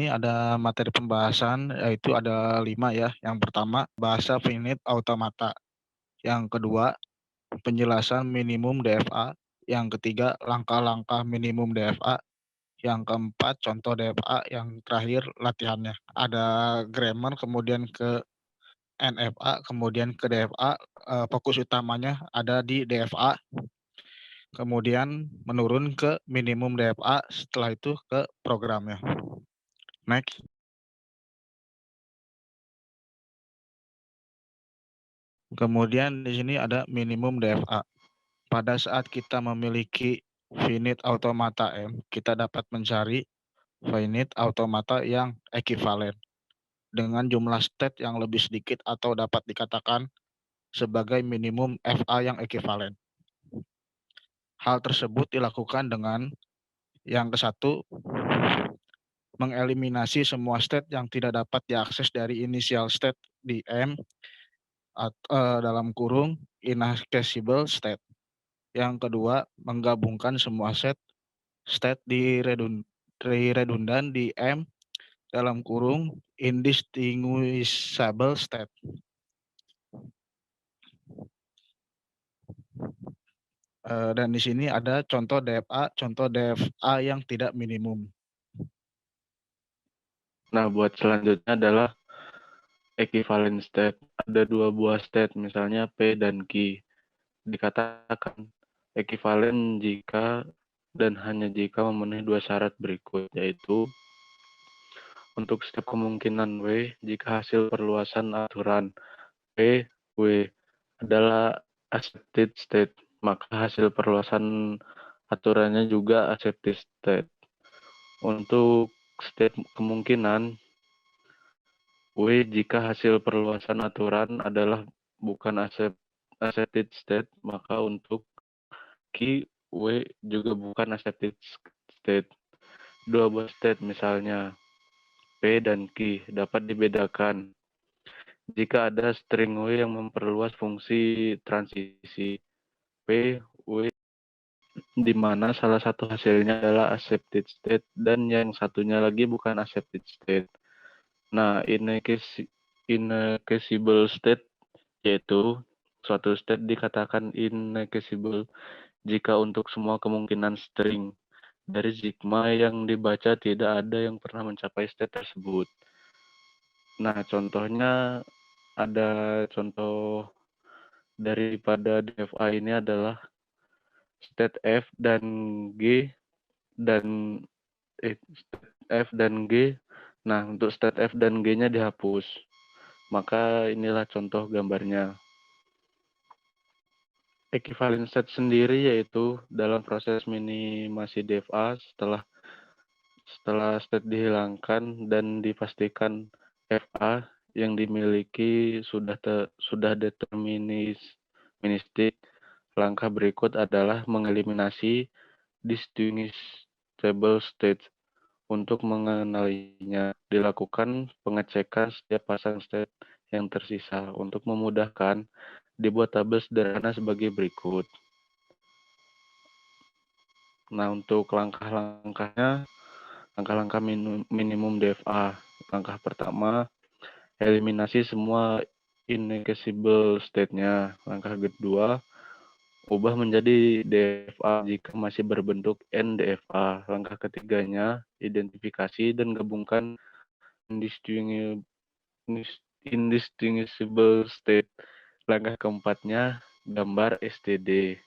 Ini ada materi pembahasan, yaitu ada 5 ya. Yang pertama, bahasa finite automata. Yang kedua, penjelasan minimum DFA. Yang ketiga, langkah-langkah minimum DFA. Yang keempat, contoh DFA. Yang terakhir, latihannya. Ada grammar, kemudian ke NFA, kemudian ke DFA. Fokus utamanya ada di DFA, kemudian menurun ke minimum DFA, setelah itu ke programnya. Next. Kemudian di sini ada minimum DFA. Pada saat kita memiliki finite automata M, kita dapat mencari finite automata yang ekivalen dengan jumlah state yang lebih sedikit atau dapat dikatakan sebagai minimum FA yang ekivalen. Hal tersebut dilakukan dengan yang ke-1, mengeliminasi semua state yang tidak dapat diakses dari initial state di M dalam kurung inaccessible state. Yang kedua, menggabungkan semua state redundan di M dalam kurung indistinguishable state. Dan di sini ada contoh DFA yang tidak minimum. Nah, buat selanjutnya adalah equivalent state. Ada 2 buah state, misalnya P dan Q. Dikatakan ekivalen jika dan hanya jika memenuhi 2 syarat berikut, yaitu untuk setiap kemungkinan W, jika hasil perluasan aturan P, W adalah accepted state, maka hasil perluasan aturannya juga accepted state. Untuk state kemungkinan W, jika hasil perluasan aturan adalah bukan accepted state, maka untuk Q, W juga bukan accepted state. 2 buah state misalnya P dan Q dapat dibedakan jika ada string W yang memperluas fungsi transisi P, W, di mana salah satu hasilnya adalah accepted state dan yang satunya lagi bukan accepted state. Nah, inaccessible state yaitu suatu state dikatakan inaccessible jika untuk semua kemungkinan string dari sigma yang dibaca tidak ada yang pernah mencapai state tersebut. Nah, contohnya ada contoh daripada DFA ini adalah state F dan G dan state F dan G. Nah, untuk state F dan G-nya dihapus. Maka inilah contoh gambarnya. Equivalent state sendiri yaitu dalam proses minimasi DFA setelah state dihilangkan dan dipastikan FA yang dimiliki sudah deterministik. Langkah berikut adalah mengeliminasi distinguishable states. Untuk mengenalinya, dilakukan pengecekan setiap pasang state yang tersisa. Untuk memudahkan, dibuat tabel sederhana sebagai berikut. Nah, untuk langkah-langkahnya, langkah-langkah minimum DFA. Langkah pertama, eliminasi semua inaccessible state-nya. Langkah kedua, ubah menjadi DFA jika masih berbentuk NDFA. Langkah ketiganya, identifikasi dan gabungkan indistinguishable state. Langkah keempatnya, gambar STD.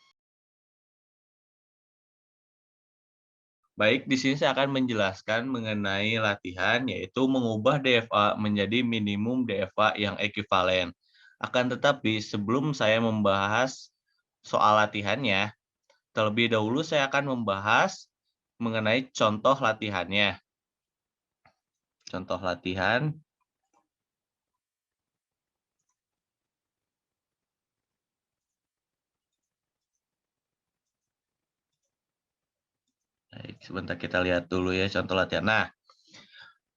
Baik, di sini saya akan menjelaskan mengenai latihan, yaitu mengubah DFA menjadi minimum DFA yang ekivalen. Akan tetapi, sebelum saya membahas soal latihannya, terlebih dahulu saya akan membahas mengenai contoh latihannya. Contoh latihan. Baik, sebentar kita lihat dulu ya contoh latihan. Nah,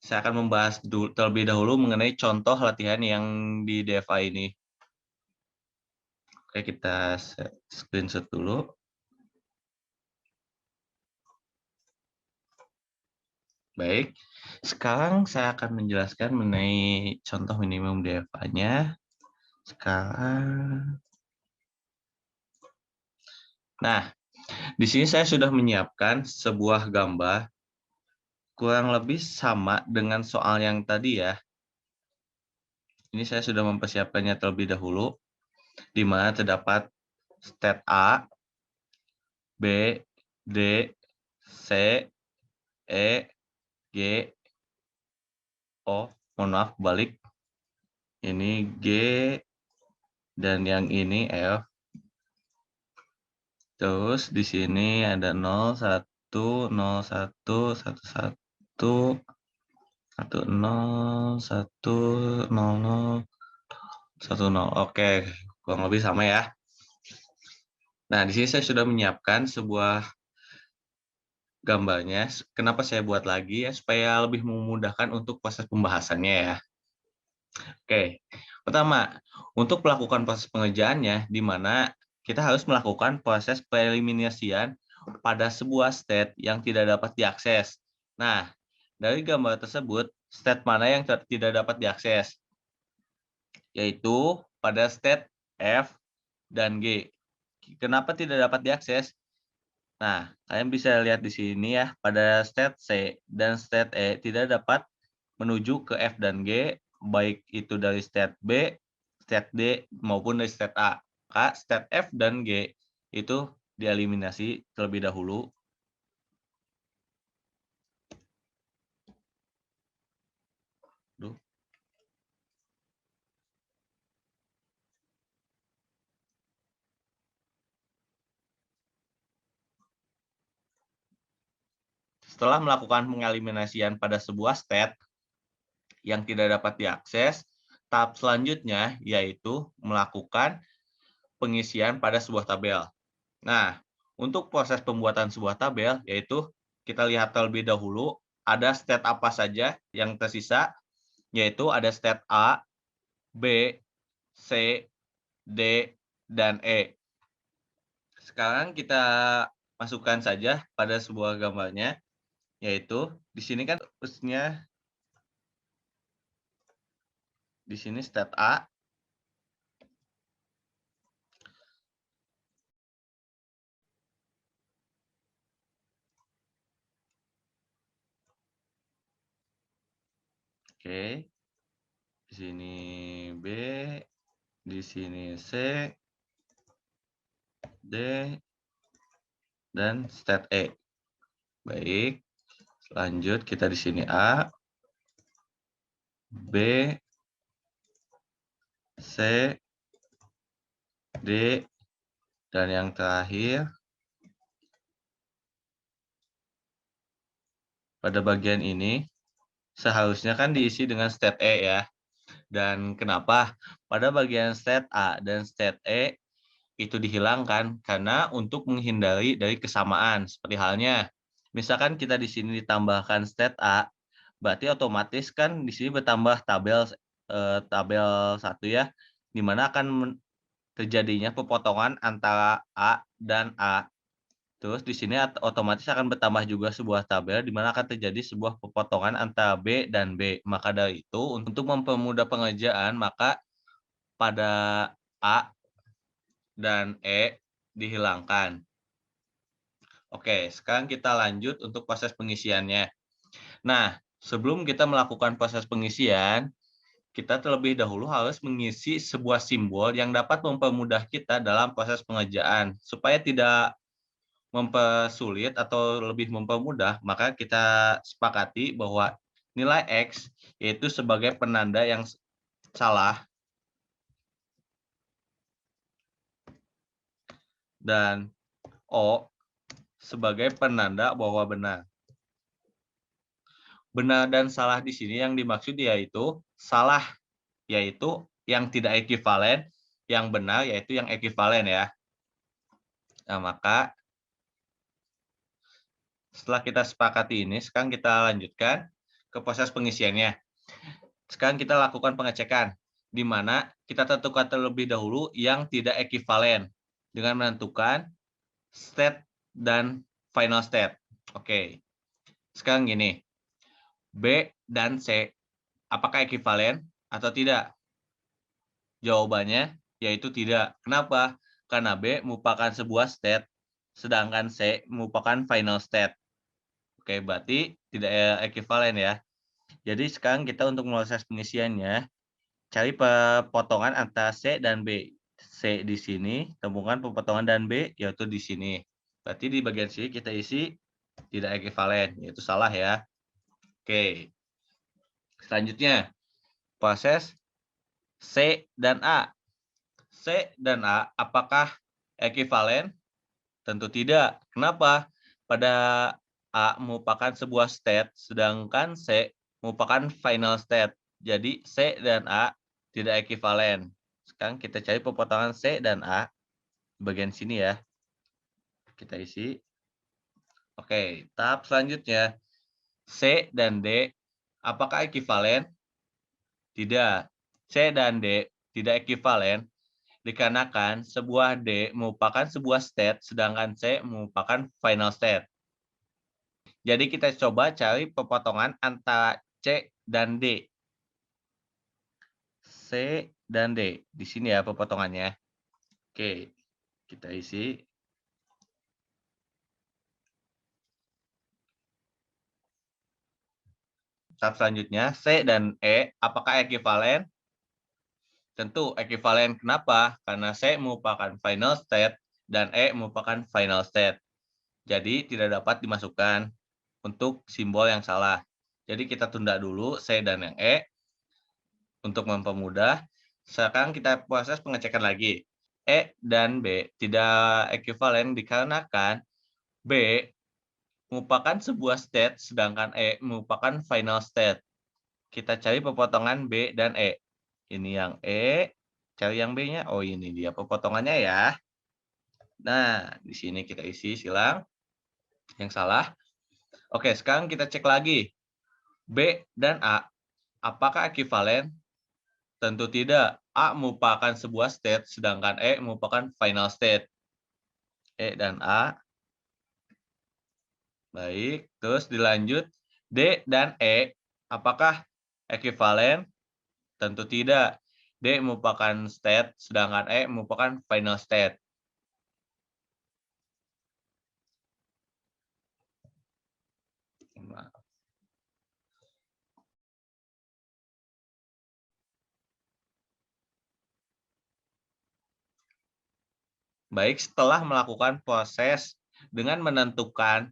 saya akan membahas terlebih dahulu mengenai contoh latihan yang di DFA ini. Oke, kita screenshot dulu. Baik, sekarang saya akan menjelaskan mengenai contoh minimum DFA-nya. Sekarang, nah, di sini saya sudah menyiapkan sebuah gambar kurang lebih sama dengan soal yang tadi ya. Ini saya sudah mempersiapkannya terlebih dahulu, di mana terdapat state A, B, D, C, E, G, O. Mohon maaf, balik. Ini G, dan yang ini F. Terus di sini ada 0, 1, 0, 1, 1, 1, 1, 0, 1, 0, 0, 1, 0. Oke, kurang lebih sama ya. Nah, di sini saya sudah menyiapkan sebuah gambarnya. Kenapa saya buat lagi ya? Supaya lebih memudahkan untuk proses pembahasannya ya. Oke, pertama, untuk melakukan proses pengerjaannya, di mana kita harus melakukan proses preeliminasian pada sebuah state yang tidak dapat diakses. Nah, dari gambar tersebut, state mana yang tidak dapat diakses? Yaitu pada state F dan G. Kenapa tidak dapat diakses? Nah, kalian bisa lihat di sini ya, pada state C dan state E tidak dapat menuju ke F dan G, baik itu dari state B, state D, maupun dari state A. Maka state F dan G itu dieliminasi terlebih dahulu. Duh. Setelah melakukan pengeliminasian pada sebuah state yang tidak dapat diakses, tahap selanjutnya yaitu melakukan pengisian pada sebuah tabel. Nah, untuk proses pembuatan sebuah tabel, yaitu kita lihat terlebih dahulu ada state apa saja yang tersisa, yaitu ada state A, B, C, D, dan E. Sekarang kita masukkan saja pada sebuah gambarnya, yaitu di sini kan terusnya di sini state A, oke, di sini B, di sini C, D, dan state E. Baik, lanjut kita di sini A, B, C, D, dan yang terakhir pada bagian ini seharusnya kan diisi dengan state E ya. Dan kenapa? Pada bagian state A dan state E itu dihilangkan karena untuk menghindari dari kesamaan. Seperti halnya, misalkan kita di sini ditambahkan state A, berarti otomatis kan di sini bertambah tabel 1 ya, di mana akan terjadinya pepotongan antara A dan A. Terus di sini otomatis akan bertambah juga sebuah tabel di mana akan terjadi sebuah pepotongan antara B dan B. Maka dari itu, untuk mempermudah pengerjaan, maka pada A dan E dihilangkan. Oke, sekarang kita lanjut untuk proses pengisiannya. Nah, sebelum kita melakukan proses pengisian, kita terlebih dahulu harus mengisi sebuah simbol yang dapat mempermudah kita dalam proses pengerjaan. Supaya tidak mempersulit atau lebih mempermudah, maka kita sepakati bahwa nilai X yaitu sebagai penanda yang salah dan O sebagai penanda bahwa benar. Benar dan salah di sini yang dimaksud yaitu salah yaitu yang tidak ekivalen, yang benar yaitu yang ekivalen ya. Nah, maka setelah kita sepakati ini, sekarang kita lanjutkan ke proses pengisiannya. Sekarang kita lakukan pengecekan, di mana kita tentukan terlebih dahulu yang tidak ekivalen dengan menentukan state dan final state. Oke, sekarang gini, B dan C apakah ekivalen atau tidak? Jawabannya yaitu tidak. Kenapa? Karena B merupakan sebuah state, sedangkan C merupakan final state. Oke, berarti tidak ekivalen ya. Jadi sekarang kita untuk proses pengisiannya, cari pepotongan antara C dan B. C di sini, temukan pepotongan dan B yaitu di sini. Berarti di bagian sini kita isi tidak ekivalen, yaitu salah ya. Oke. Selanjutnya, proses C dan A. C dan A apakah ekivalen? Tentu tidak. Kenapa? Pada A merupakan sebuah state, sedangkan C merupakan final state. Jadi C dan A tidak ekivalen. Sekarang kita cari pepotongan C dan A bagian sini ya. Kita isi. Oke, tahap selanjutnya. C dan D apakah ekivalen? Tidak. C dan D tidak ekivalen dikarenakan sebuah D merupakan sebuah state, sedangkan C merupakan final state. Jadi kita coba cari pepotongan antara C dan D. C dan D. Di sini ya pepotongannya. Oke, kita isi. Tahap selanjutnya, C dan E, apakah ekivalen? Tentu ekivalen. Kenapa? Karena C merupakan final state dan E merupakan final state. Jadi tidak dapat dimasukkan untuk simbol yang salah. Jadi kita tunda dulu C dan yang E untuk mempermudah. Sekarang kita proses pengecekan lagi. E dan B tidak ekivalen dikarenakan B merupakan sebuah state, sedangkan E merupakan final state. Kita cari pepotongan B dan E. Ini yang E, cari yang B-nya. Oh, ini dia pepotongannya ya. Nah, di sini kita isi silang yang salah. Oke, sekarang kita cek lagi. B dan A, apakah ekivalen? Tentu tidak. A merupakan sebuah state, sedangkan E merupakan final state. E dan A. Baik, terus dilanjut. D dan E, apakah ekivalen? Tentu tidak. D merupakan state, sedangkan E merupakan final state. Baik, setelah melakukan proses dengan menentukan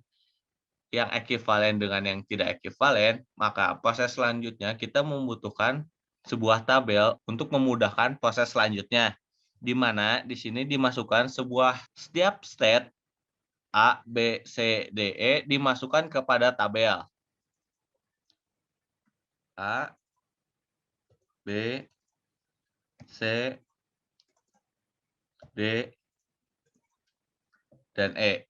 yang ekivalen dengan yang tidak ekivalen, maka proses selanjutnya kita membutuhkan sebuah tabel untuk memudahkan proses selanjutnya, di mana di sini dimasukkan setiap state A, B, C, D, E dimasukkan kepada tabel. A, B, C, D, dan E.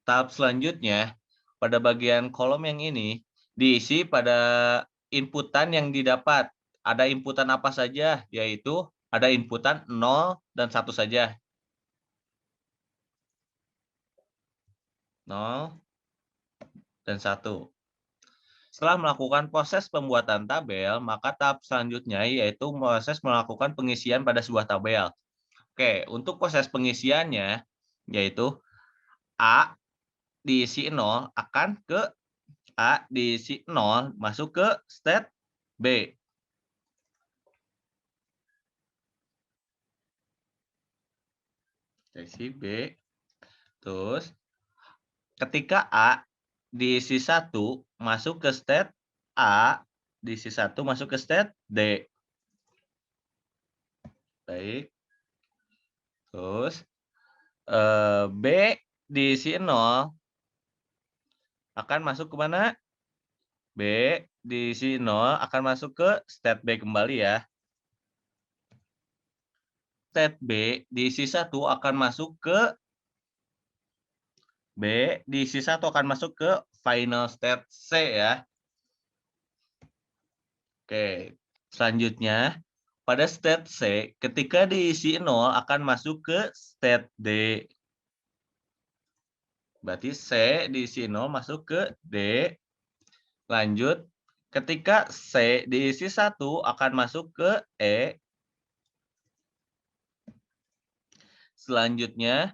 Tahap selanjutnya, pada bagian kolom yang ini, diisi pada inputan yang didapat. Ada inputan apa saja, yaitu ada inputan 0 dan 1 saja. 0 dan 1. Setelah melakukan proses pembuatan tabel, maka tahap selanjutnya yaitu proses melakukan pengisian pada sebuah tabel. Oke, untuk proses pengisiannya, yaitu A diisi 0 akan ke A diisi 0 masuk ke state B. Diisi B. Terus ketika A diisi 1 masuk ke state A, diisi 1 masuk ke state D. Baik. Terus B diisi 0 akan masuk ke mana? B diisi 0 akan masuk ke state B kembali ya. State B diisi 1 akan masuk ke B diisi 1 akan masuk ke final state C ya. Oke, selanjutnya pada state C ketika diisi 0 akan masuk ke state D. Berarti C diisi 0 masuk ke D. Lanjut, ketika C diisi 1 akan masuk ke E. Selanjutnya,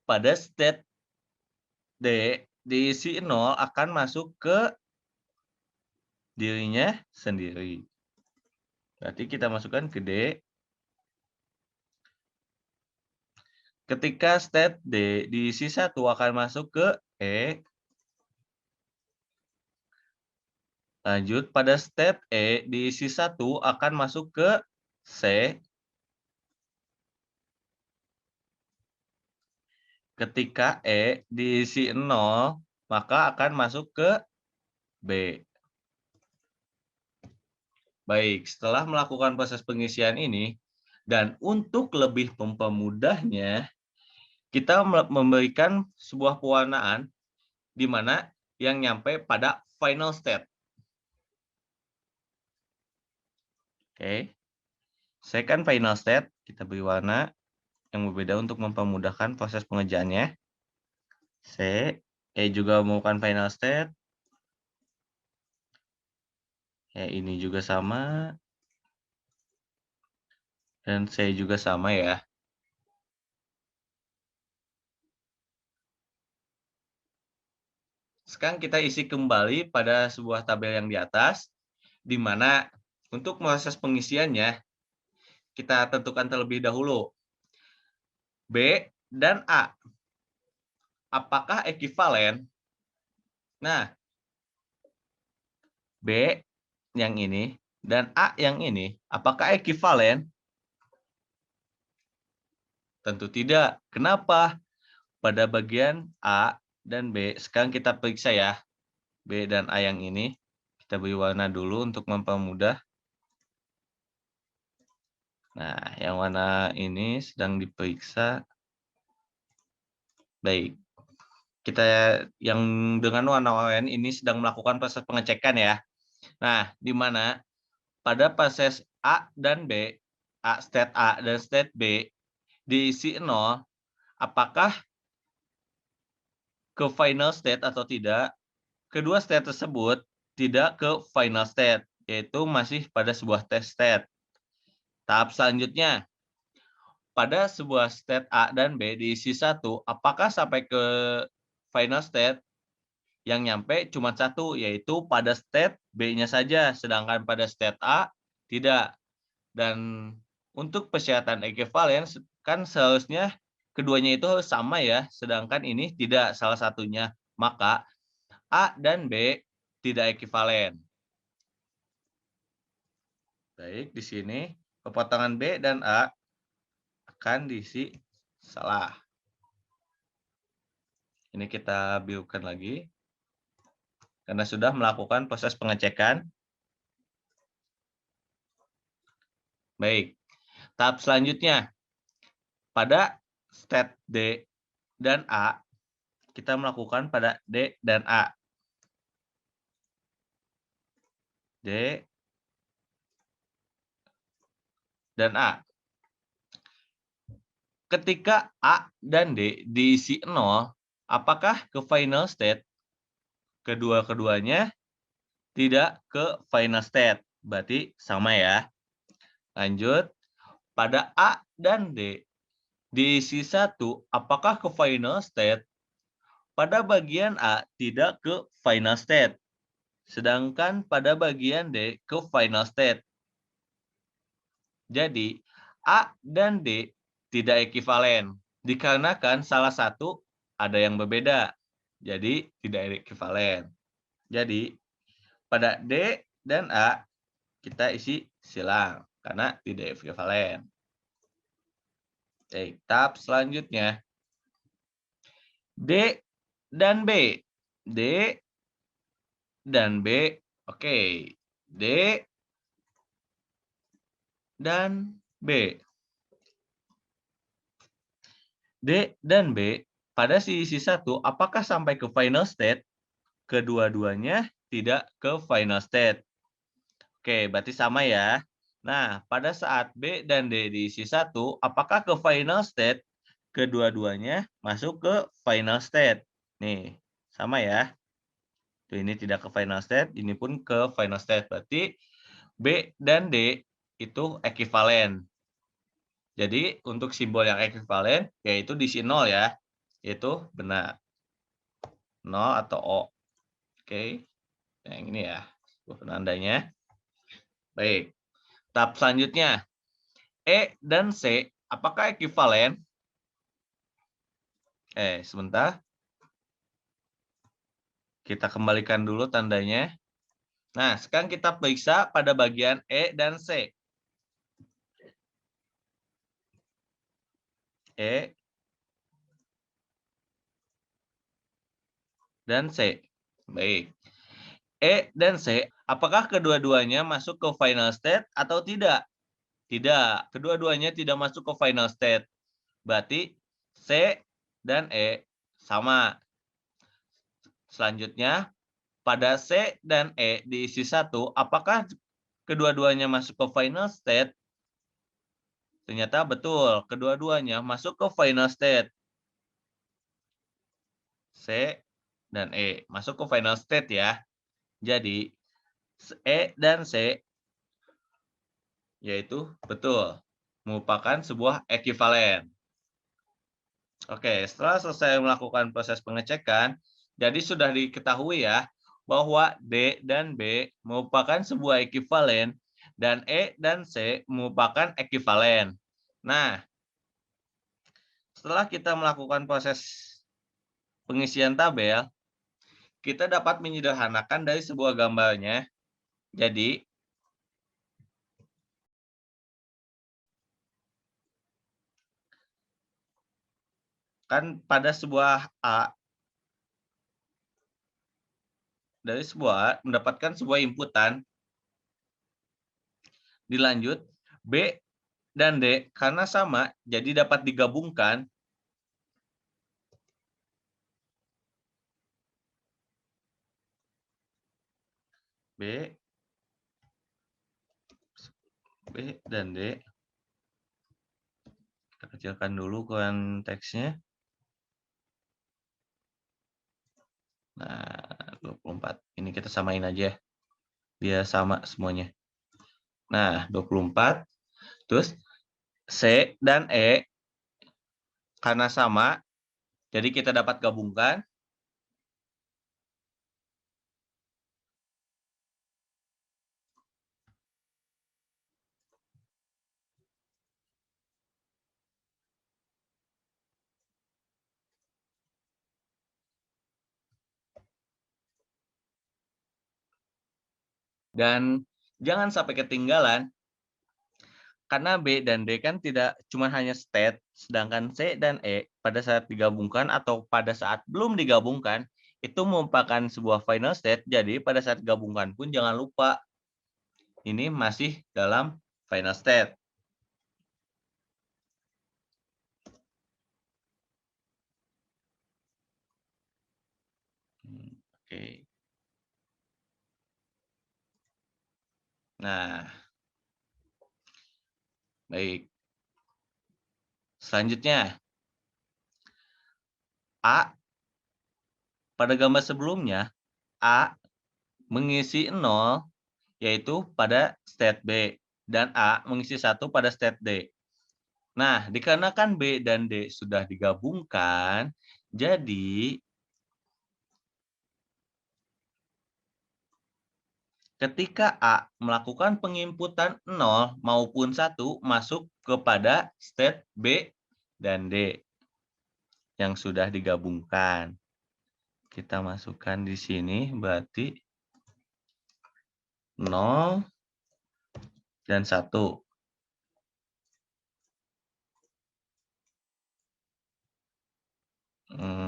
pada state D diisi 0 akan masuk ke dirinya sendiri. Berarti kita masukkan ke D. Ketika state D diisi 1 akan masuk ke E. Lanjut, pada state E diisi 1 akan masuk ke C. Ketika E diisi 0, maka akan masuk ke B. Baik, setelah melakukan proses pengisian ini, dan untuk lebih mempermudahnya, kita memberikan sebuah pewarnaan di mana yang nyampe pada final state. Oke, saya kan final state, kita beri warna yang berbeda untuk mempermudahkan proses pengerjaannya. C, E juga merupakan final state. Ya, ini juga sama. Dan C juga sama ya. Sekarang kita isi kembali pada sebuah tabel yang di atas, di mana untuk proses pengisiannya, kita tentukan terlebih dahulu B dan A. Apakah ekivalen? Nah, B yang ini dan A yang ini, apakah ekivalen? Tentu tidak. Kenapa? Pada bagian A dan B, sekarang kita periksa ya. B dan A yang ini, kita beri warna dulu untuk mempermudah. Nah, yang warna ini sedang diperiksa. Baik. Kita yang dengan warna oranye ini sedang melakukan proses pengecekan ya. Nah, di mana pada proses A dan B, state A dan state B diisi 0, apakah ke final state atau tidak? Kedua state tersebut tidak ke final state, yaitu masih pada sebuah test state. Tahap selanjutnya, pada sebuah state A dan B diisi 1, apakah sampai ke final state? Yang nyampe cuma 1, yaitu pada state B-nya saja, sedangkan pada state A tidak. Dan untuk persyaratan ekivalen, kan seharusnya keduanya itu harus sama ya, sedangkan ini tidak salah satunya. Maka A dan B tidak ekivalen. Baik, di sini pepotongan B dan A akan diisi salah. Ini kita birukan lagi. Karena sudah melakukan proses pengecekan. Baik, tahap selanjutnya. Pada state D dan A, kita melakukan pada D dan A. D dan A. Ketika A dan D diisi 0, apakah ke final state? Kedua-keduanya tidak ke final state. Berarti sama ya. Lanjut, pada A dan D diisi 1, apakah ke final state? Pada bagian A tidak ke final state. Sedangkan pada bagian D ke final state. Jadi, A dan D tidak ekivalen. Dikarenakan salah satu ada yang berbeda. Jadi, tidak ekivalen. Jadi, pada D dan A, kita isi silang. Karena tidak ekivalen. Oke, tahap selanjutnya. D dan B. D dan B. Oke. D dan B. D dan B pada sisi 1, apakah sampai ke final state? Kedua-duanya tidak ke final state. Oke, berarti sama ya. Nah, pada saat B dan D diisi 1, apakah ke final state? Kedua-duanya masuk ke final state. Nih, sama ya. Ini tidak ke final state, ini pun ke final state. Berarti B dan D itu ekivalen. Jadi untuk simbol yang ekivalen yaitu diisi 0 ya. Itu benar. 0 atau O. Oke. Yang ini ya. Penandanya. Baik. Tahap selanjutnya. E dan C apakah ekivalen? Sebentar. Kita kembalikan dulu tandanya. Nah, sekarang kita periksa pada bagian E dan C. E dan C. Baik. E dan C, apakah kedua-duanya masuk ke final state atau tidak? Tidak, kedua-duanya tidak masuk ke final state. Berarti C dan E sama. Selanjutnya, pada C dan E diisi 1, apakah kedua-duanya masuk ke final state? Ternyata betul, kedua-duanya masuk ke final state. C dan E masuk ke final state ya. Jadi, E dan C yaitu betul, merupakan sebuah ekivalen. Oke, setelah selesai melakukan proses pengecekan, jadi sudah diketahui ya bahwa D dan B merupakan sebuah ekivalen dan E dan C merupakan ekivalen. Nah, setelah kita melakukan proses pengisian tabel, kita dapat menyederhanakan dari sebuah gambarnya. Jadi, kan pada sebuah A, dari sebuah A mendapatkan sebuah inputan, dilanjut B dan D karena sama, jadi dapat digabungkan. B dan D. Kita kecilkan dulu konteksnya. Nah, 24. Ini kita samain aja. Biar sama semuanya. Nah, 24. Terus C dan E karena sama, jadi kita dapat gabungkan. Dan jangan sampai ketinggalan, karena B dan D kan tidak cuma hanya state, sedangkan C dan E pada saat digabungkan atau pada saat belum digabungkan, itu merupakan sebuah final state, jadi pada saat gabungkan pun jangan lupa, ini masih dalam final state. Oke. Nah, baik. Selanjutnya, A pada gambar sebelumnya, A mengisi 0 yaitu pada state B dan A mengisi 1 pada state D. Nah, dikarenakan B dan D sudah digabungkan, jadi ketika A melakukan penginputan 0 maupun 1 masuk kepada state B dan D yang sudah digabungkan. Kita masukkan di sini berarti 0 dan 1.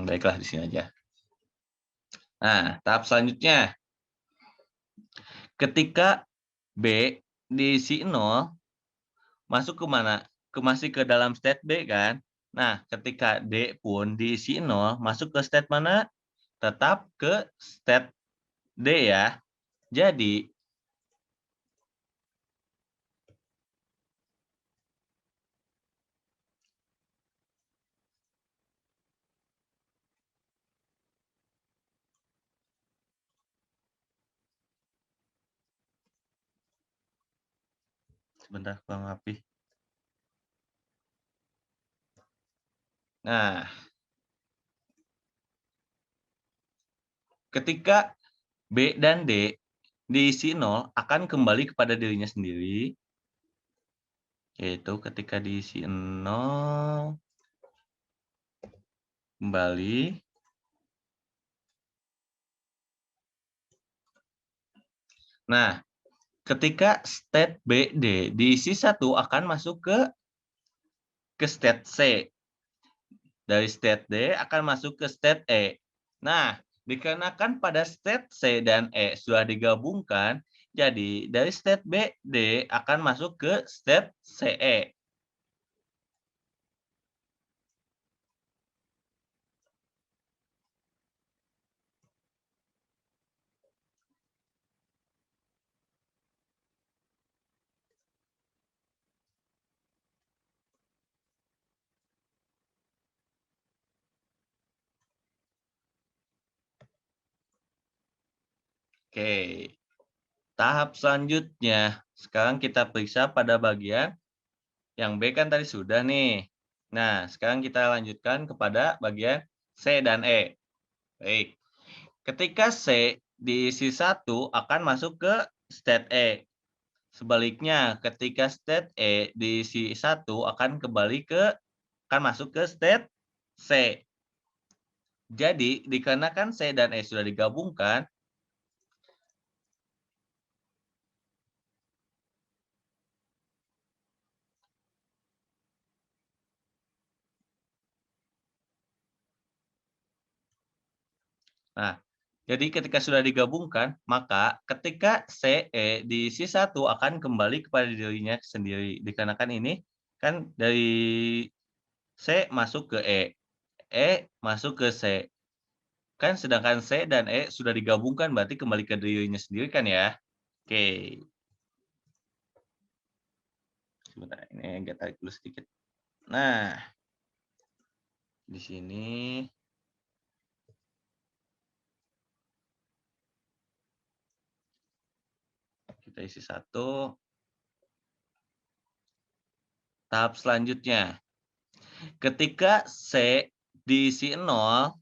Baiklah, di sini aja. Nah, tahap selanjutnya. Ketika B diisi 0, masuk ke mana? Masih ke dalam state B kan? Nah, ketika D pun diisi 0, masuk ke state mana? Tetap ke state D ya. Jadi, Sebentar, Bang Hafi. Nah, ketika B dan D diisi 0 akan kembali kepada dirinya sendiri, yaitu ketika diisi 0 kembali. Nah, ketika state B, D diisi 1 akan masuk ke state C. Dari state D akan masuk ke state E. Nah, dikarenakan pada state C dan E sudah digabungkan, jadi dari state B, D akan masuk ke state CE. Oke, tahap selanjutnya. Sekarang kita periksa pada bagian yang B kan tadi sudah nih. Nah, sekarang kita lanjutkan kepada bagian C dan E. Baik. Ketika C diisi 1 akan masuk ke state E. Sebaliknya, ketika state E diisi 1 akan masuk ke state C. Jadi, dikarenakan C dan E sudah digabungkan, nah, jadi ketika sudah digabungkan, maka ketika CE diisi 1 akan kembali kepada dirinya sendiri. Dikarenakan ini kan dari C masuk ke E, E masuk ke C. Kan sedangkan C dan E sudah digabungkan berarti kembali ke dirinya sendiri kan ya. Oke. Sebentar, ini agak tarik dulu sedikit. Nah, di sini kita isi 1. Tahap selanjutnya. Ketika C diisi 0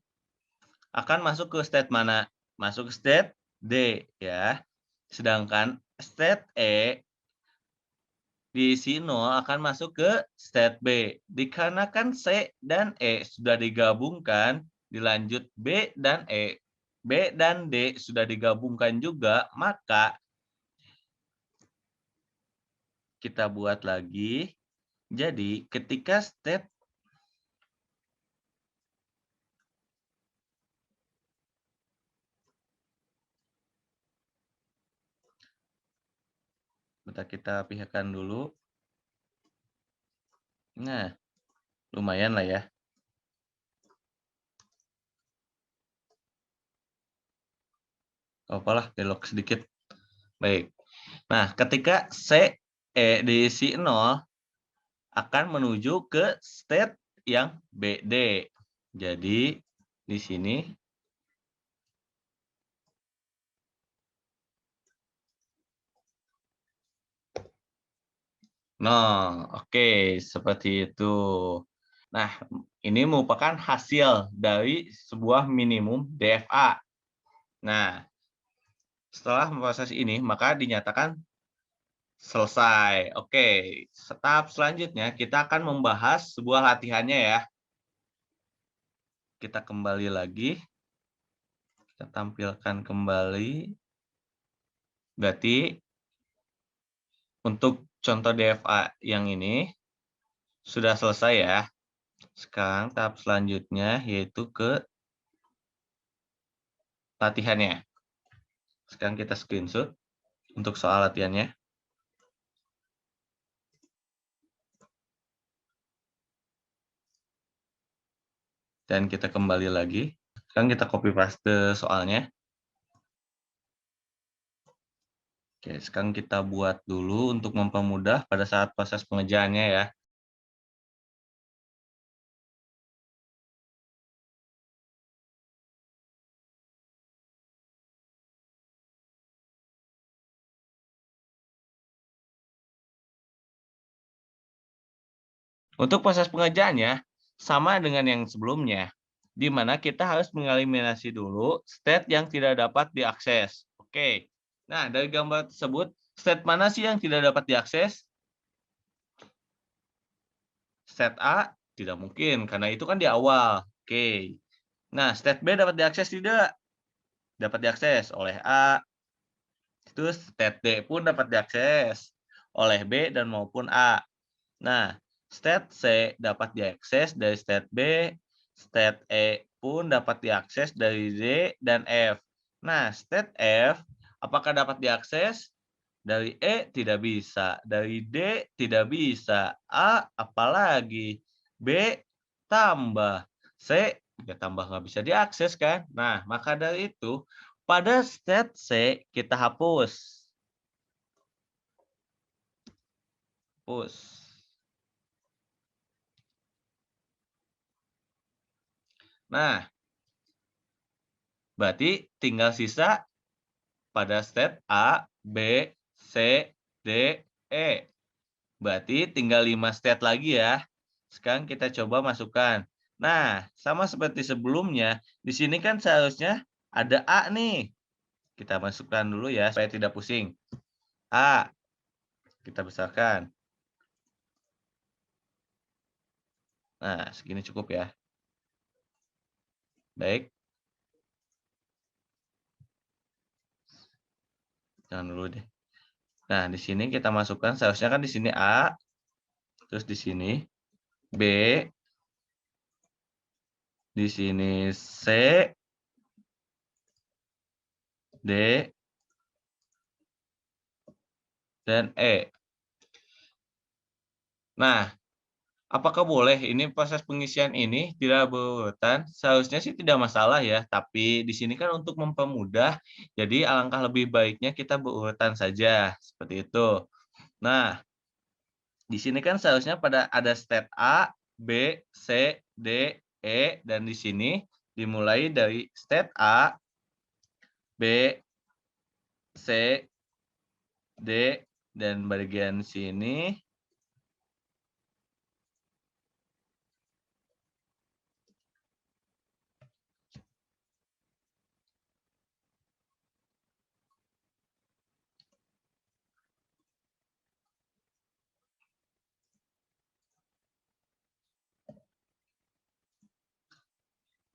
akan masuk ke state mana? Masuk ke state D ya. Sedangkan state E diisi 0 akan masuk ke state B. Dikarenakan C dan E sudah digabungkan, dilanjut B dan E. B dan D sudah digabungkan juga, maka kita buat lagi. Jadi ketika state bentar kita pihakkan dulu. Nah, lumayan lah ya. Apalah, belok sedikit. Baik. Nah, ketika C E diisi 0 akan menuju ke state yang BD. Jadi di sini oke, seperti itu. Nah, ini merupakan hasil dari sebuah minimum DFA. Nah, setelah proses ini, maka dinyatakan selesai. Oke, tahap selanjutnya kita akan membahas sebuah latihannya ya. Kita kembali lagi. Kita tampilkan kembali. Berarti untuk contoh DFA yang ini sudah selesai ya. Sekarang tahap selanjutnya yaitu ke latihannya. Sekarang kita screenshot untuk soal latihannya. Dan kita kembali lagi. Sekarang kita copy paste soalnya. Oke, sekarang kita buat dulu untuk mempermudah pada saat proses pengerjaannya ya. Untuk proses pengerjaannya sama dengan yang sebelumnya, di mana kita harus mengeliminasi dulu state yang tidak dapat diakses. Oke. Nah, dari gambar tersebut, state mana sih yang tidak dapat diakses? State A tidak mungkin karena itu kan di awal. Oke. Nah, state B dapat diakses tidak? Dapat diakses oleh A. Terus state D pun dapat diakses oleh B dan maupun A. Nah, state C dapat diakses dari state B, state E pun dapat diakses dari D dan F. Nah, state F apakah dapat diakses? Dari E tidak bisa, dari D tidak bisa, A apalagi, B tambah, C ya tambah nggak bisa diakses kan? Nah, maka dari itu pada state C kita hapus. Hapus. Nah, berarti tinggal sisa pada state A, B, C, D, E. Berarti tinggal 5 state lagi ya. Sekarang kita coba masukkan. Nah, sama seperti sebelumnya, di sini kan seharusnya ada A nih. Kita masukkan dulu ya supaya tidak pusing. A, kita besarkan. Nah, segini cukup ya. Baik. Jangan dulu deh. Nah, di sini kita masukkan seharusnya kan di sini A, terus di sini B, di sini C, D, dan E. Nah, apakah boleh ini proses pengisian ini tidak berurutan? Seharusnya sih tidak masalah ya, tapi di sini kan untuk mempermudah, jadi alangkah lebih baiknya kita berurutan saja, seperti itu. Nah, di sini kan seharusnya pada ada state A, B, C, D, E, dan di sini dimulai dari state A, B, C, D, dan bagian sini.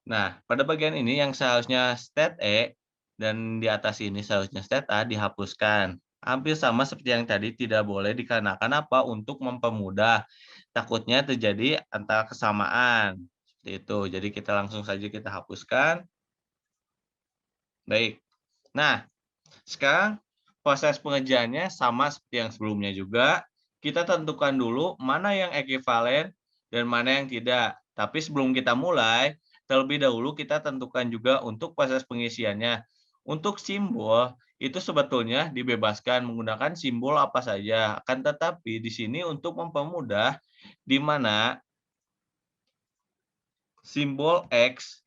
Nah, pada bagian ini yang seharusnya state E dan di atas ini seharusnya state A dihapuskan. Hampir sama seperti yang tadi, tidak boleh dikarenakan apa? Untuk mempermudah. Takutnya terjadi antara kesamaan. Seperti itu. Jadi kita langsung saja kita hapuskan. Baik. Nah, sekarang proses pengerjaannya sama seperti yang sebelumnya juga. Kita tentukan dulu mana yang ekivalen dan mana yang tidak. Tapi sebelum kita mulai, terlebih dahulu kita tentukan juga untuk proses pengisiannya. Untuk simbol, itu sebetulnya dibebaskan menggunakan simbol apa saja. Akan tetapi di sini untuk mempermudah, di mana simbol X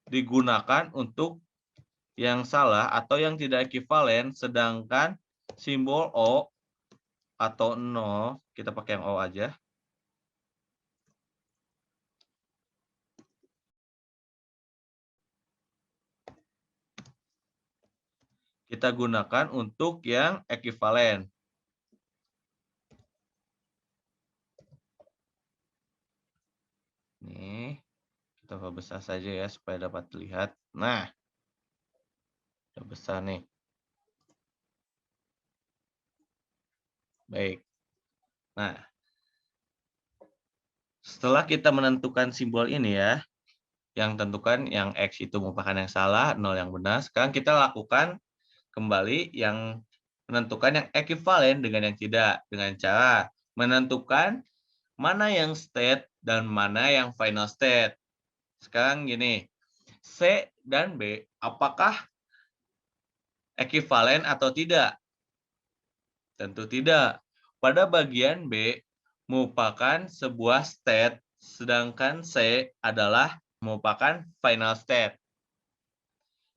digunakan untuk yang salah atau yang tidak ekivalen, sedangkan simbol O atau 0, kita pakai yang O aja. Kita gunakan untuk yang ekivalen. Nih, kita perbesar saja ya supaya dapat terlihat. Nah, udah besar nih. Baik. Nah, setelah kita menentukan simbol ini ya, yang tentukan yang X itu merupakan yang salah, 0 yang benar. Sekarang kita lakukan kembali yang menentukan yang ekivalen dengan yang tidak. Dengan cara menentukan mana yang state dan mana yang final state. Sekarang gini, C dan B apakah ekivalen atau tidak? Tentu tidak. Pada bagian B merupakan sebuah state, sedangkan C adalah merupakan final state.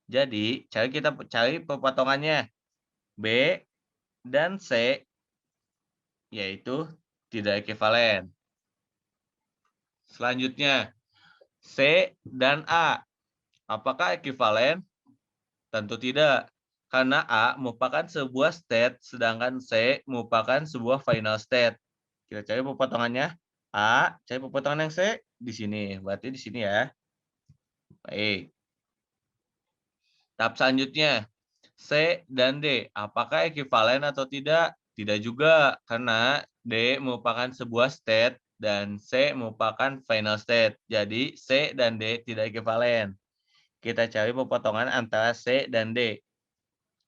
Jadi, kita cari pepotongannya. B dan C yaitu tidak ekivalen. Selanjutnya, C dan A. Apakah ekivalen? Tentu tidak. Karena A merupakan sebuah state, sedangkan C merupakan sebuah final state. Kita cari pepotongannya. A, cari pepotongan yang C di sini. Berarti di sini ya. Baik. Tahap selanjutnya, C dan D. Apakah ekivalen atau tidak? Tidak juga, karena D merupakan sebuah state dan C merupakan final state. Jadi, C dan D tidak ekivalen. Kita cari pepotongan antara C dan D.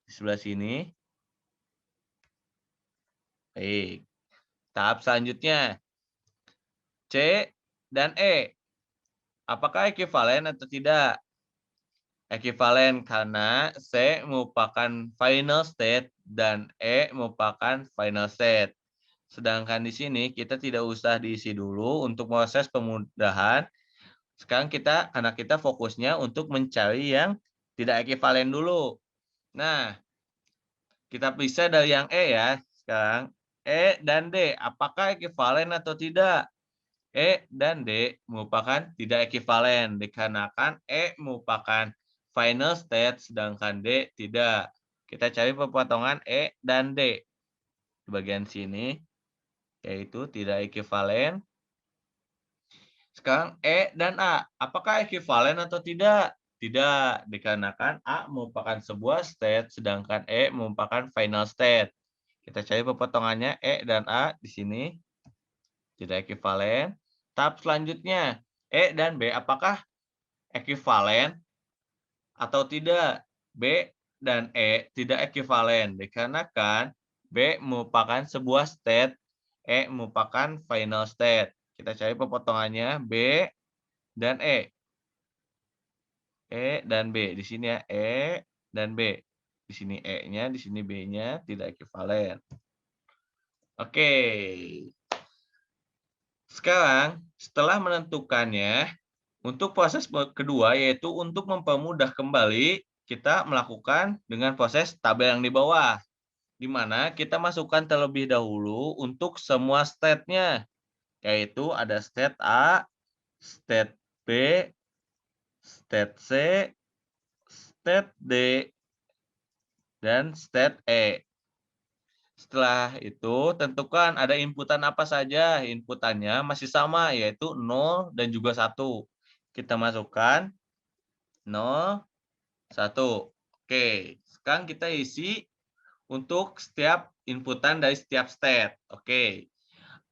Di sebelah sini. Baik. Tahap selanjutnya, C dan E. Apakah ekivalen atau tidak? Ekivalen karena C merupakan final state dan E merupakan final state. Sedangkan di sini kita tidak usah diisi dulu untuk proses pemudahan. Sekarang karena kita fokusnya untuk mencari yang tidak ekivalen dulu. Nah, kita bisa dari yang E ya. Sekarang E dan D, apakah ekivalen atau tidak? E dan D merupakan tidak ekivalen dikarenakan E merupakan final state sedangkan D tidak. Kita cari pepotongan E dan D di bagian sini, yaitu tidak ekivalen. Sekarang E dan A, apakah ekivalen atau tidak? Tidak, dikarenakan A merupakan sebuah state sedangkan E merupakan final state. Kita cari pepotongannya E dan A di sini. Tidak ekivalen. Tahap selanjutnya, E dan B apakah ekivalen atau tidak? B dan E tidak ekivalen dikarenakan B merupakan sebuah state, E merupakan final state. Kita cari pepotongannya B dan E. E dan B di sini ya, E dan B. Di sini E-nya, di sini B-nya tidak ekivalen. Oke. Sekarang, setelah menentukannya, untuk proses kedua yaitu untuk mempermudah kembali, kita melakukan dengan proses tabel yang di bawah, di mana kita masukkan terlebih dahulu untuk semua state-nya, yaitu ada state A, state B, state C, state D, dan state E. Setelah itu, tentukan ada inputan apa saja. Inputannya masih sama, yaitu 0 dan juga 1. Kita masukkan 0, 1. Oke, sekarang kita isi untuk setiap inputan dari setiap state. Oke,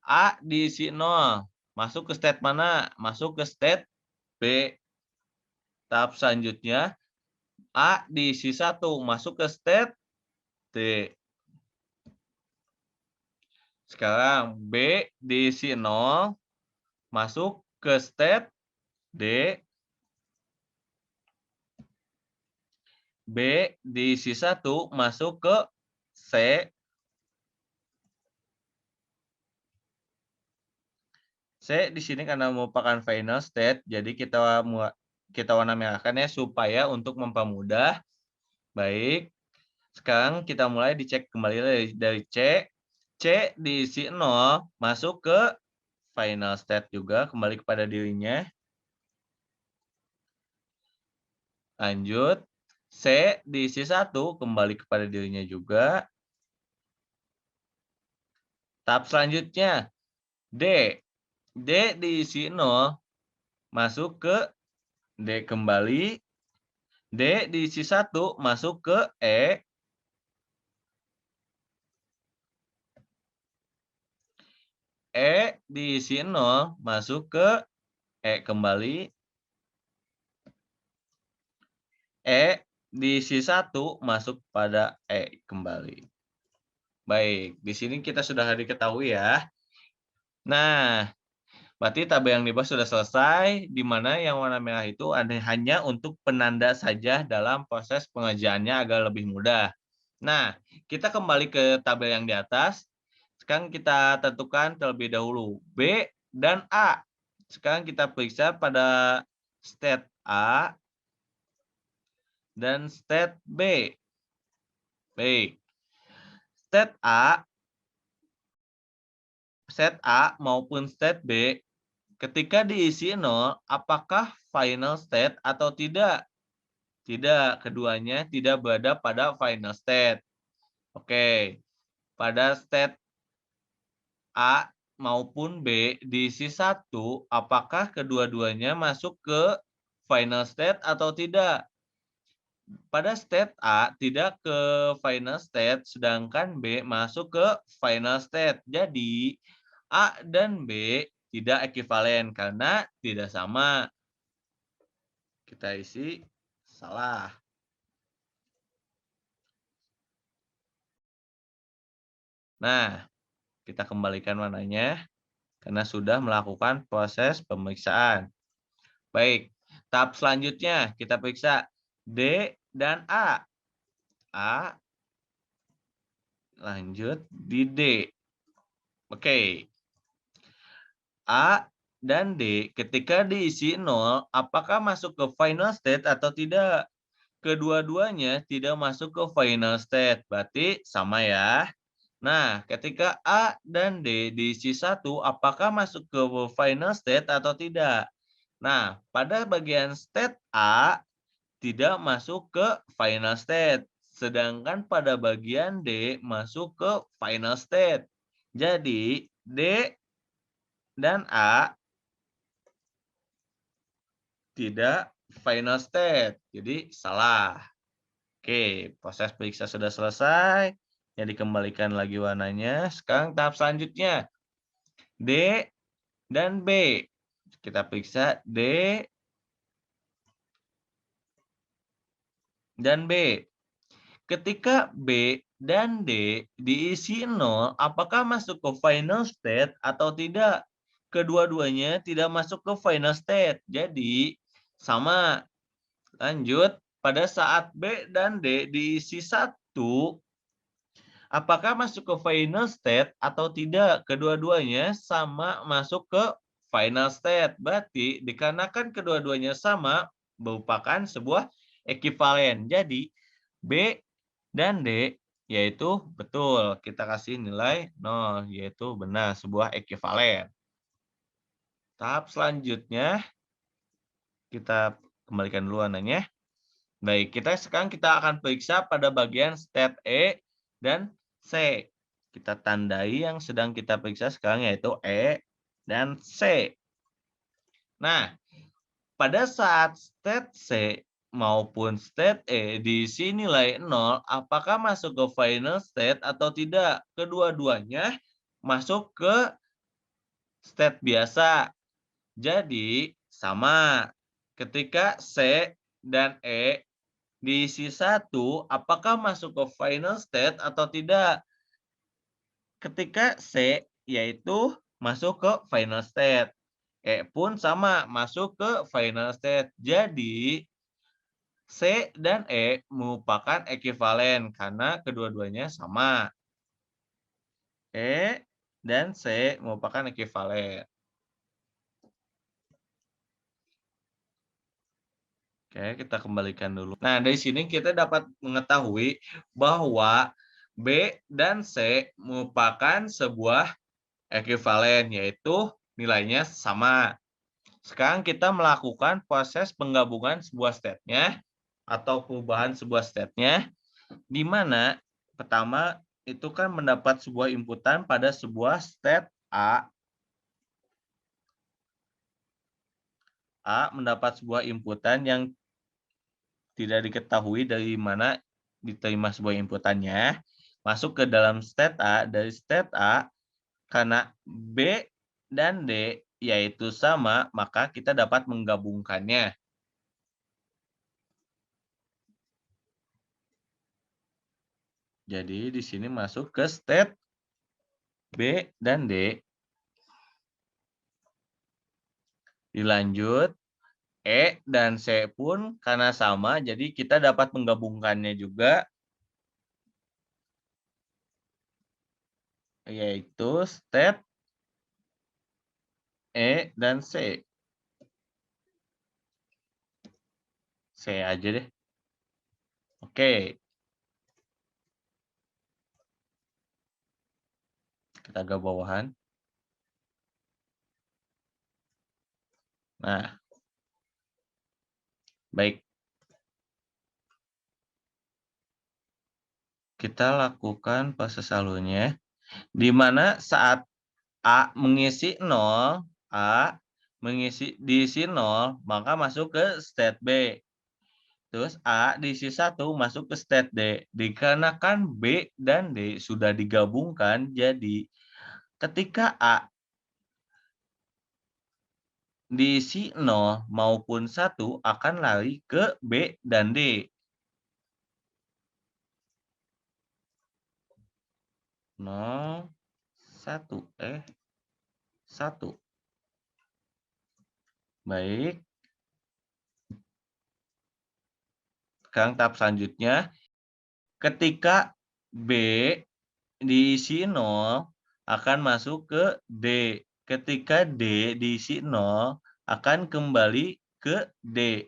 A diisi 0. Masuk ke state mana? Masuk ke state B. Tahap selanjutnya, A diisi 1. Masuk ke state D. Sekarang B diisi 0. Masuk ke state D. B diisi 1 masuk ke C. C di sini karena merupakan final state, jadi kita warna merahkan ya supaya untuk mempermudah. Baik. Sekarang kita mulai dicek kembali dari C. C diisi 0 masuk ke final state juga, kembali kepada dirinya. Lanjut. C diisi 1 kembali kepada dirinya juga. Tahap selanjutnya D. D diisi 0 masuk ke D kembali. D diisi 1 masuk ke E. E diisi 0 masuk ke E kembali. E diisi 1 masuk pada E kembali. Baik, di sini kita sudah diketahui ya. Nah, berarti tabel yang di bawah sudah selesai, di mana yang warna merah itu hanya untuk penanda saja dalam proses pengerjaannya agar lebih mudah. Nah, kita kembali ke tabel yang di atas. Sekarang kita tentukan terlebih dahulu B dan A. Sekarang kita periksa pada state A dan state B. Baik. State A maupun state B ketika diisi 0, apakah final state atau tidak? Tidak, keduanya tidak berada pada final state. Oke, pada state A maupun B diisi 1, apakah kedua-duanya masuk ke final state atau tidak? Pada state A tidak ke final state, sedangkan B masuk ke final state. Jadi, A dan B tidak ekivalen karena tidak sama. Kita isi salah. Nah, kita kembalikan warnanya karena sudah melakukan proses pemeriksaan. Baik, tahap selanjutnya kita periksa D dan A. A lanjut di D. Oke. A dan D ketika diisi 0, apakah masuk ke final state atau tidak? Kedua-duanya tidak masuk ke final state, berarti sama ya. Nah, ketika A dan D diisi 1, apakah masuk ke final state atau tidak? Nah, pada bagian state A tidak masuk ke final state, sedangkan pada bagian D masuk ke final state. Jadi, D dan A tidak final state. Jadi salah. Oke, proses periksa sudah selesai. Yang dikembalikan lagi warnanya. Sekarang tahap selanjutnya. D dan B. Kita periksa D dan B. Ketika B dan D diisi 0, apakah masuk ke final state atau tidak? Kedua-duanya tidak masuk ke final state. Jadi sama. Lanjut, pada saat B dan D diisi 1, apakah masuk ke final state atau tidak? Kedua-duanya sama masuk ke final state. Berarti dikarenakan kedua-duanya sama, merupakan sebuah ekivalen. Jadi, B dan D yaitu betul. Kita kasih nilai 0, yaitu benar, sebuah ekivalen. Tahap selanjutnya, kita kembalikan dulu warnanya. Baik, sekarang kita akan periksa pada bagian state E dan C. Kita tandai yang sedang kita periksa sekarang yaitu E dan C. Nah, pada saat state C maupun state E diisi nilai 0, apakah masuk ke final state atau tidak? Kedua-duanya masuk ke state biasa. Jadi, sama. Ketika C dan E diisi 1, apakah masuk ke final state atau tidak? Ketika C, yaitu masuk ke final state. E pun sama, masuk ke final state. Jadi, C dan E merupakan ekivalen karena kedua-duanya sama. E dan C merupakan ekivalen. Oke, kita kembalikan dulu. Nah, dari sini kita dapat mengetahui bahwa B dan C merupakan sebuah ekivalen, yaitu nilainya sama. Sekarang kita melakukan proses penggabungan sebuah state-nya atau perubahan sebuah state-nya, di mana pertama itu kan mendapat sebuah inputan pada sebuah state A. A mendapat sebuah inputan yang tidak diketahui dari mana diterima sebuah inputannya, masuk ke dalam state A, dari state A, karena B dan D yaitu sama, maka kita dapat menggabungkannya. Jadi di sini masuk ke state B dan D. Dilanjut, E dan C pun karena sama, jadi kita dapat menggabungkannya juga, yaitu state E dan C. C aja deh. Oke. Kita agak bawahan. Nah, baik. Kita lakukan fase selanjutnya, di mana saat A mengisi 0, A diisi 0, maka masuk ke state B. Terus A diisi 1 masuk ke state D. Dikarenakan B dan D sudah digabungkan, jadi ketika A diisi 0 maupun 1 akan lari ke B dan D. 0, 1. 1. Baik. Sekarang tahap selanjutnya, ketika B diisi 0 akan masuk ke D. Ketika D diisi 0 akan kembali ke D.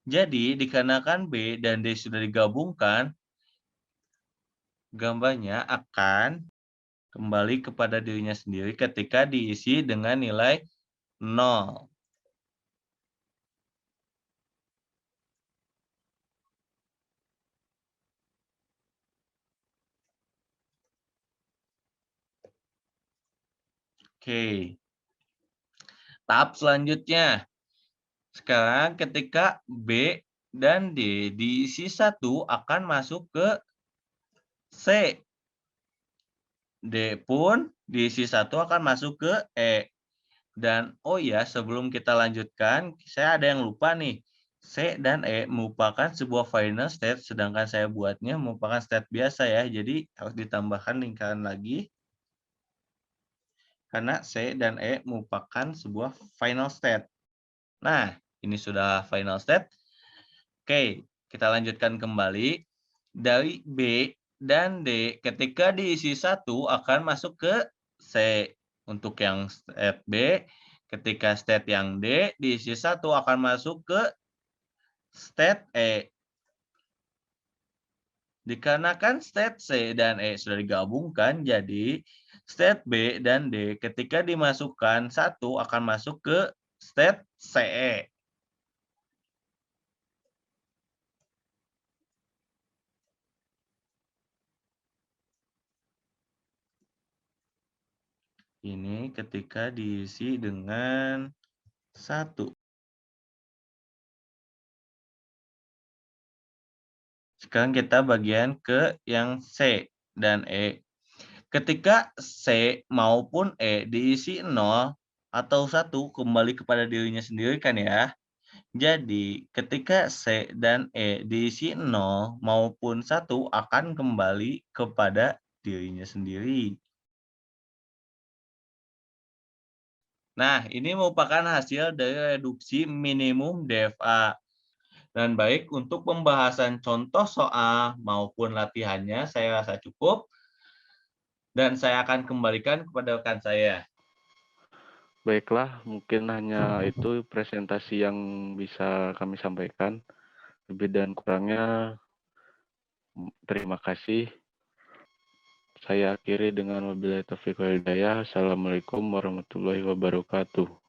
Jadi dikarenakan B dan D sudah digabungkan, gambarnya akan kembali kepada dirinya sendiri ketika diisi dengan nilai 0. Oke. Tahap selanjutnya. Sekarang ketika B dan D diisi 1 akan masuk ke C. D pun diisi 1 akan masuk ke E. Dan oh ya, sebelum kita lanjutkan, saya ada yang lupa nih. C dan E merupakan sebuah final state, sedangkan saya buatnya merupakan state biasa ya. Jadi harus ditambahkan lingkaran lagi. Karena C dan E merupakan sebuah final state. Nah, ini sudah final state. Oke, kita lanjutkan kembali. Dari B dan D, ketika diisi 1 akan masuk ke C. Untuk yang state B, ketika state yang D diisi 1 akan masuk ke state E. Dikarenakan state C dan E sudah digabungkan, jadi state B dan D ketika dimasukkan 1 akan masuk ke state CE. Ini ketika diisi dengan 1. Sekarang kita bagian ke yang C dan E. Ketika C maupun E diisi 0 atau 1 kembali kepada dirinya sendiri kan ya. Jadi ketika C dan E diisi 0 maupun 1 akan kembali kepada dirinya sendiri. Nah, ini merupakan hasil dari reduksi minimum DFA. Dan baik, untuk pembahasan contoh soal maupun latihannya saya rasa cukup. Dan saya akan kembalikan kepada rekan saya. Baiklah, mungkin hanya itu presentasi yang bisa kami sampaikan. Lebih dan kurangnya, terima kasih. Saya akhiri dengan wabillahi taufiq wal hidayah. Assalamualaikum warahmatullahi wabarakatuh.